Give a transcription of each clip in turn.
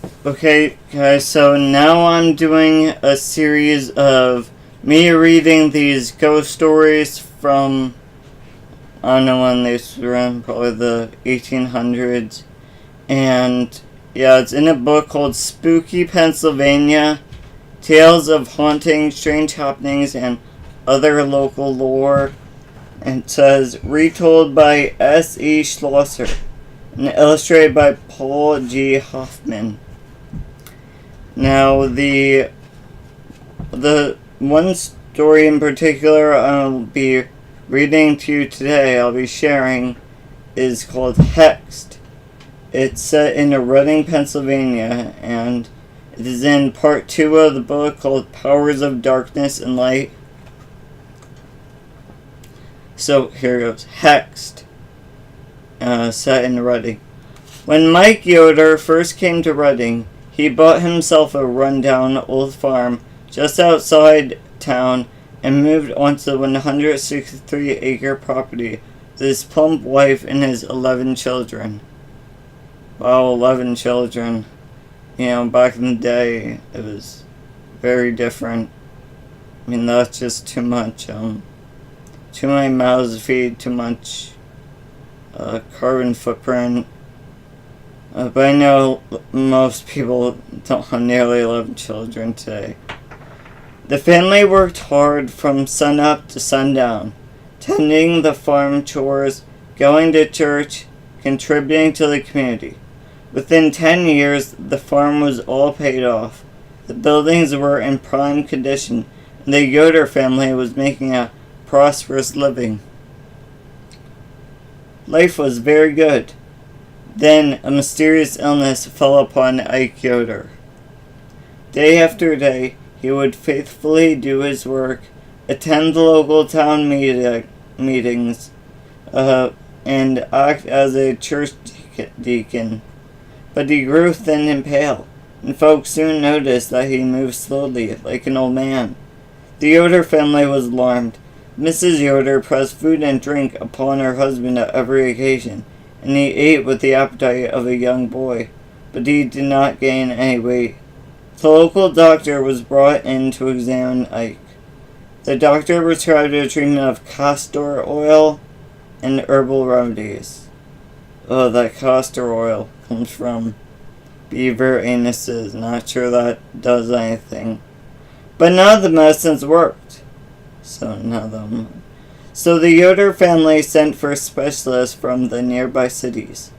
Okay, guys, so now I'm doing a series of me reading these ghost stories from, I don't know when they were around, probably the 1800s. And yeah, it's in a book called Spooky Pennsylvania, Tales of Haunting, Strange Happenings, and Other Local Lore. And it says, retold by S.E. Schlosser and illustrated by Paul G. Hoffman. Now, the one story in particular I'll be reading to you today, I'll be sharing, is called Hexed. It's set in Reading, Pennsylvania, and it is in part 2 of the book called Powers of Darkness and Light. So, here goes. Hexed. Set in Reading. When Mike Yoder first came to Reading, he bought himself a rundown old farm just outside town and moved onto the 163-acre property with his plump wife and his 11 children. Wow, 11 children. You know, back in the day, it was very different. I mean, that's just too much. Too many mouths to feed, too much carbon footprint. But I know most people don't have nearly 11 children today. The family worked hard from sunup to sundown, tending the farm chores, going to church, contributing to the community. Within 10 years, the farm was all paid off. The buildings were in prime condition, and the Yoder family was making a prosperous living. Life was very good. Then a mysterious illness fell upon Ike Yoder. Day after day, he would faithfully do his work, attend the local town meetings, and act as a church deacon. But he grew thin and pale, and folks soon noticed that he moved slowly, like an old man. The Yoder family was alarmed. Mrs. Yoder pressed food and drink upon her husband at every occasion, and he ate with the appetite of a young boy, but he did not gain any weight. The local doctor was brought in to examine Ike. The doctor prescribed a treatment of castor oil and herbal remedies. Oh, that castor oil comes from beaver anuses. Not sure that does anything. But none of the medicines worked. So the Yoder family sent for specialists from the nearby cities.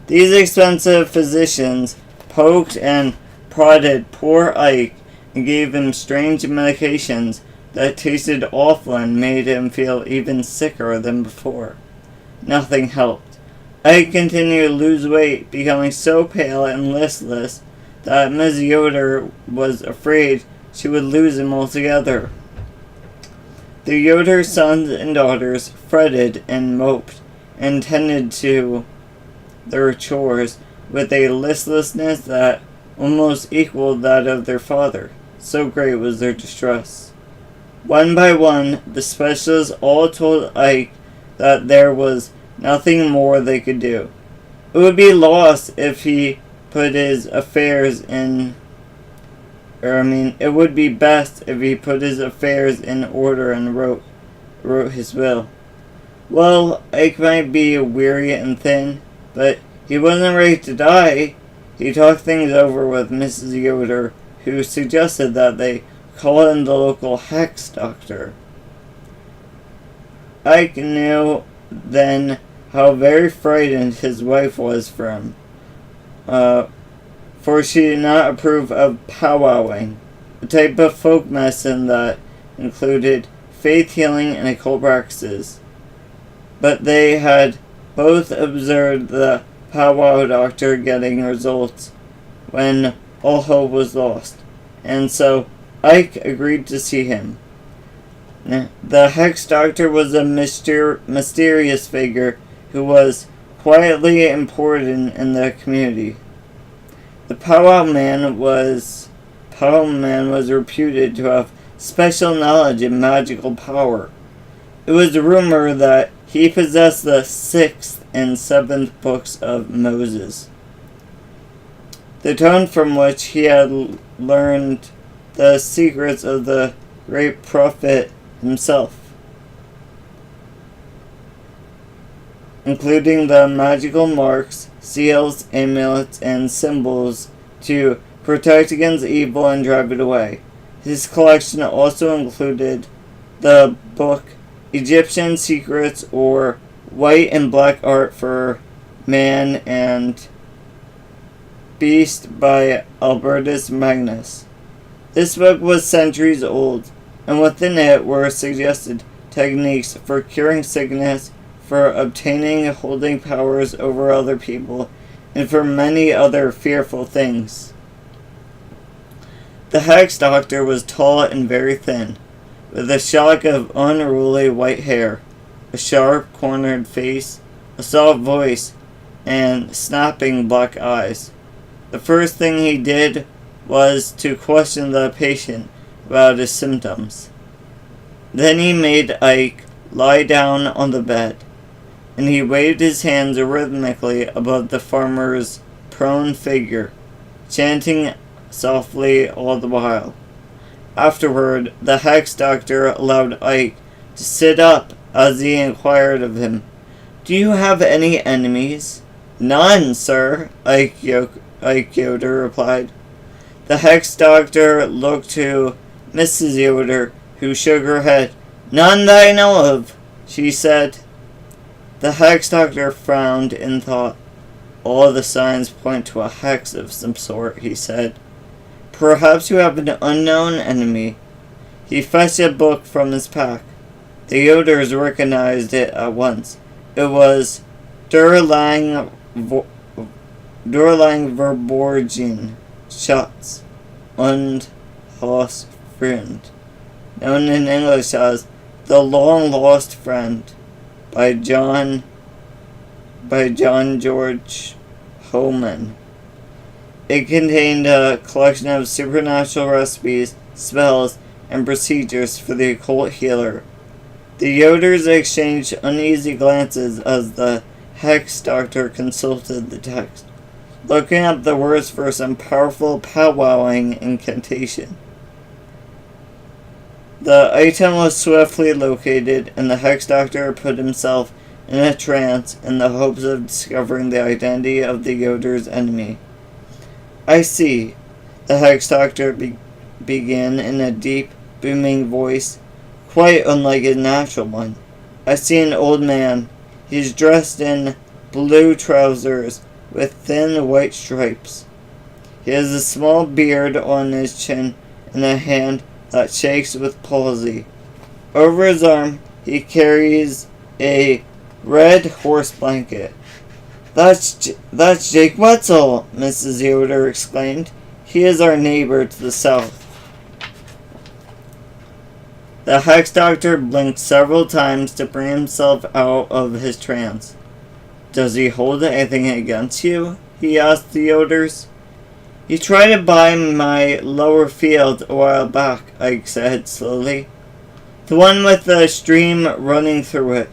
These expensive physicians poked and prodded poor Ike and gave him strange medications that tasted awful and made him feel even sicker than before. Nothing helped. Ike continued to lose weight, becoming so pale and listless that Ms. Yoder was afraid she would lose him altogether. The Yoder sons and daughters fretted and moped and tended to their chores with a listlessness that almost equaled that of their father. So great was their distress. One by one, the specialists all told Ike that there was nothing more they could do. It would be lost if he put his affairs in it would be best if he put his affairs in order and wrote his will. Well, Ike might be weary and thin, but he wasn't ready to die. He talked things over with Mrs. Yoder, who suggested that they call in the local Hex doctor. Ike knew then how very frightened his wife was for him. For she did not approve of powwowing, a type of folk medicine that included faith healing and occult practices. But they had both observed the powwow doctor getting results when all hope was lost, and so Ike agreed to see him. The Hex doctor was a mysterious figure who was quietly important in the community. The powwow man was reputed to have special knowledge and magical power. It was rumored that he possessed the 6th and 7th books of Moses. the tone from which he had learned the secrets of the great prophet himself, including the magical marks, seals, amulets, and symbols to protect against evil and drive it away. His collection also included the book Egyptian Secrets, or White and Black Art for Man and Beast by Albertus Magnus. This book was centuries old, and within it were suggested techniques for curing sickness, for obtaining and holding powers over other people, and for many other fearful things. The Hexed Doctor was tall and very thin, with a shock of unruly white hair, a sharp, cornered face, a soft voice, and snapping black eyes. The first thing he did was to question the patient about his symptoms. Then he made Ike lie down on the bed, and he waved his hands rhythmically above the farmer's prone figure, chanting softly all the while. Afterward, the Hex Doctor allowed Ike to sit up as he inquired of him, "Do you have any enemies?" "None, sir," Ike Yoder replied. The Hex Doctor looked to Mrs. Yoder, who shook her head. "None that I know of," she said. The Hex Doctor frowned in thought. "All the signs point to a hex of some sort," he said. "Perhaps you have an unknown enemy." He fetched a book from his pack. The Yoders recognized it at once. It was Durlang Verborgen Schatz und Lost Friend, known in English as The Long Lost Friend, by John George Homan. It contained a collection of supernatural recipes, spells, and procedures for the occult healer. The Yoders exchanged uneasy glances as the Hex Doctor consulted the text, looking up the words for some powerful powwowing incantation. The item was swiftly located, and the Hex Doctor put himself in a trance in the hopes of discovering the identity of the Yoder's enemy. "I see," the Hex Doctor began in a deep, booming voice, quite unlike his natural one. "I see an old man. He's dressed in blue trousers with thin white stripes. He has a small beard on his chin and a hand that shakes with palsy. Over his arm, he carries a red horse blanket." That's Jake Wetzel," Mrs. Yoder exclaimed. "He is our neighbor to the south." The Hex Doctor blinked several times to bring himself out of his trance. "Does he hold anything against you?" he asked the Yoders. "He tried to buy my lower field a while back," Ike said slowly. "The one with the stream running through it.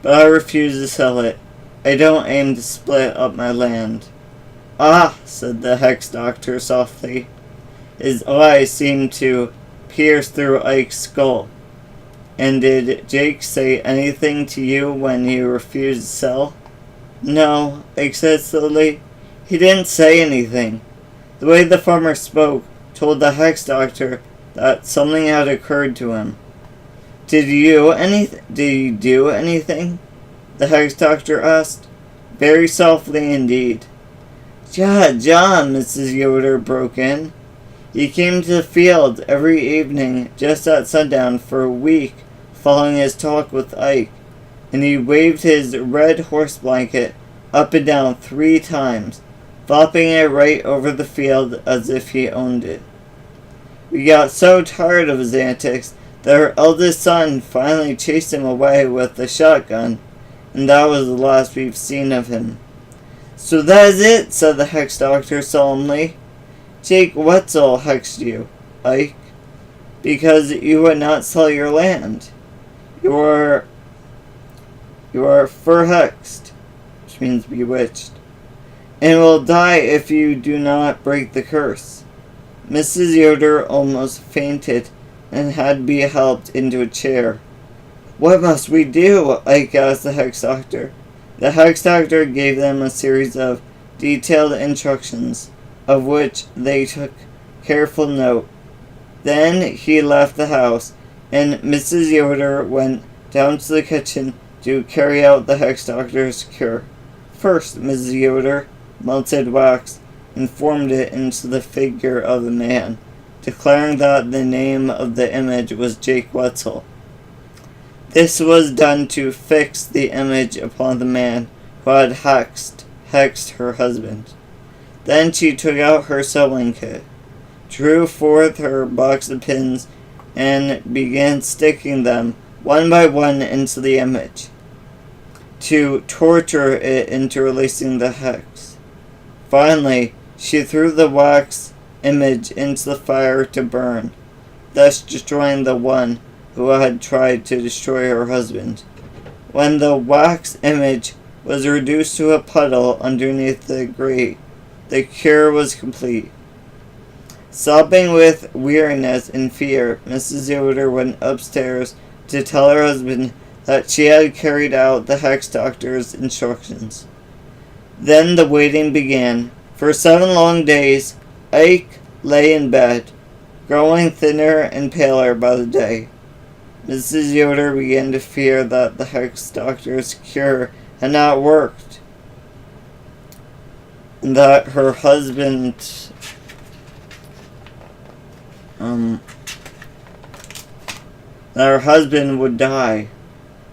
But I refuse to sell it. I don't aim to split up my land." "Ah," said the Hex Doctor softly. His eyes seemed to pierce through Ike's skull. "And did Jake say anything to you when you refused to sell?" "No," Ike said slowly. "He didn't say anything. The way the farmer spoke told the Hex Doctor that something had occurred to him." Did you do anything?" the Hex Doctor asked, very softly indeed. "Ja, Mrs. Yoder broke in. He came to the field every evening just at sundown for a week following his talk with Ike, and he waved his red horse blanket up and down 3 times, flopping it right over the field as if he owned it. We got so tired of his antics that our eldest son finally chased him away with a shotgun, and that was the last we've seen of him." "So that is it," said the Hex Doctor solemnly. "Jake Wetzel hexed you, Ike, because you would not sell your land. You are verhexed, which means bewitched. and will die if you do not break the curse. Mrs. Yoder almost fainted and had to be helped into a chair. What must we do? Ike asked the Hex Doctor. The Hex Doctor gave them a series of detailed instructions, of which they took careful note. Then he left the house, and Mrs. Yoder went down to the kitchen to carry out the Hex Doctor's cure. First, Mrs. Yoder melted wax and formed it into the figure of a man, declaring that the name of the image was Jake Wetzel. This was done to fix the image upon the man who had hexed her husband. Then she took out her sewing kit, drew forth her box of pins, and began sticking them one by one into the image, to torture it into releasing the hex. Finally, she threw the wax image into the fire to burn, thus destroying the one who had tried to destroy her husband. When the wax image was reduced to a puddle underneath the grate, the cure was complete. Sobbing with weariness and fear, Mrs. Yoder went upstairs to tell her husband that she had carried out the Hex Doctor's instructions. Then the waiting began. For 7 long days, Ike lay in bed, growing thinner and paler by the day. Mrs. Yoder began to fear that the Hex Doctor's cure had not worked, and that her husband would die.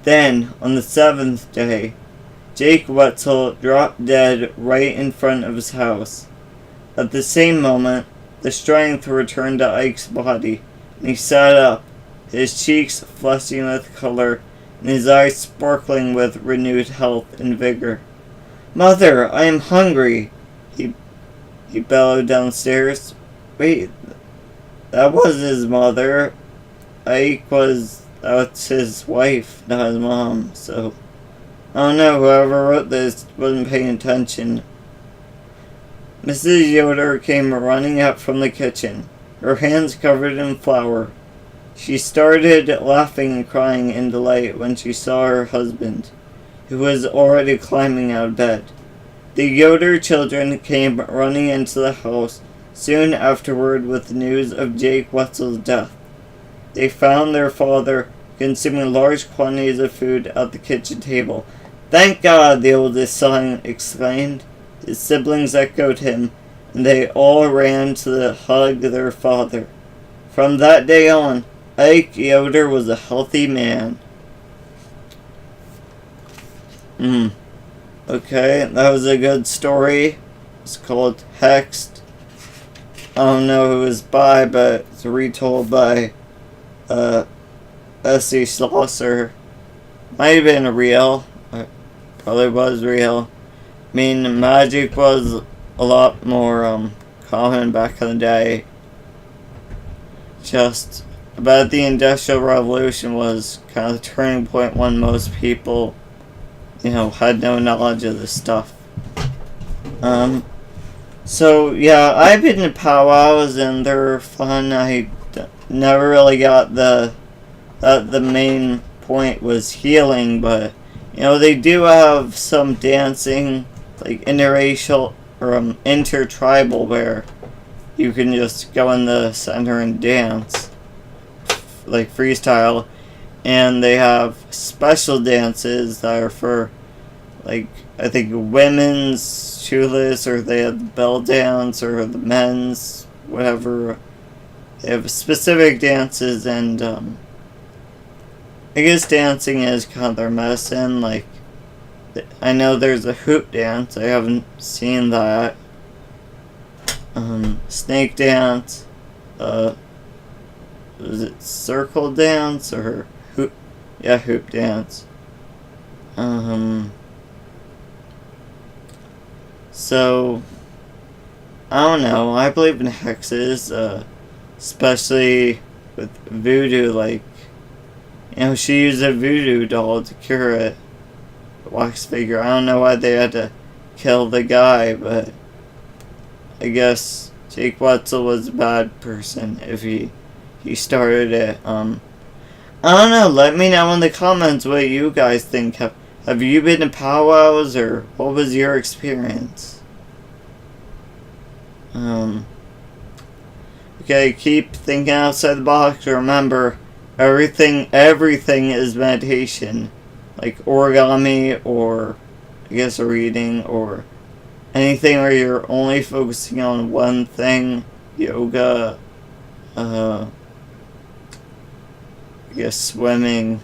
Then, on the 7th day, Jake Wetzel dropped dead right in front of his house. At the same moment, the strength returned to Ike's body, and he sat up, his cheeks flushing with color, and his eyes sparkling with renewed health and vigor. "Mother, I am hungry!" He bellowed downstairs. Wait, that was his mother. That's his wife, not his mom, so I don't know, whoever wrote this wasn't paying attention. Mrs. Yoder came running up from the kitchen, her hands covered in flour. She started laughing and crying in delight when she saw her husband, who was already climbing out of bed. The Yoder children came running into the house soon afterward with news of Jake Wetzel's death. They found their father consuming large quantities of food at the kitchen table. "Thank God!" the oldest son exclaimed. His siblings echoed him, and they all ran to hug their father. From that day on, Ike Yoder was a healthy man. Okay, that was a good story. It's called Hexed. I don't know who it was by, but it's retold by S.C. Schlosser. Might have been real. Probably was real. I mean, magic was a lot more common back in the day. Just about the Industrial Revolution was kind of the turning point when most people, had no knowledge of this stuff. So yeah, I've been to powwows and they're fun. I never really got the main point was healing, but they do have some dancing, like interracial or intertribal, where you can just go in the center and dance, like freestyle, and they have special dances that are for, like, I think women's shoeless, or they have the bell dance, or the men's, whatever. They have specific dances, and I guess dancing is kind of their medicine. Like, I know there's a hoop dance. I haven't seen that. Snake dance. Was it circle dance or hoop? Yeah, hoop dance. So I don't know. I believe in hexes, especially with voodoo. Like, she used a voodoo doll to cure it. Wax figure. I don't know why they had to kill the guy, but I guess Jake Wetzel was a bad person if he started it. I don't know, let me know in the comments what you guys think. Have you been to powwows, or what was your experience? Okay, keep thinking outside the box. Remember, everything is meditation. Like origami, or I guess reading, or anything where you're only focusing on one thing. Yoga, I guess swimming,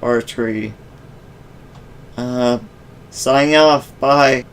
archery. Signing off. Bye.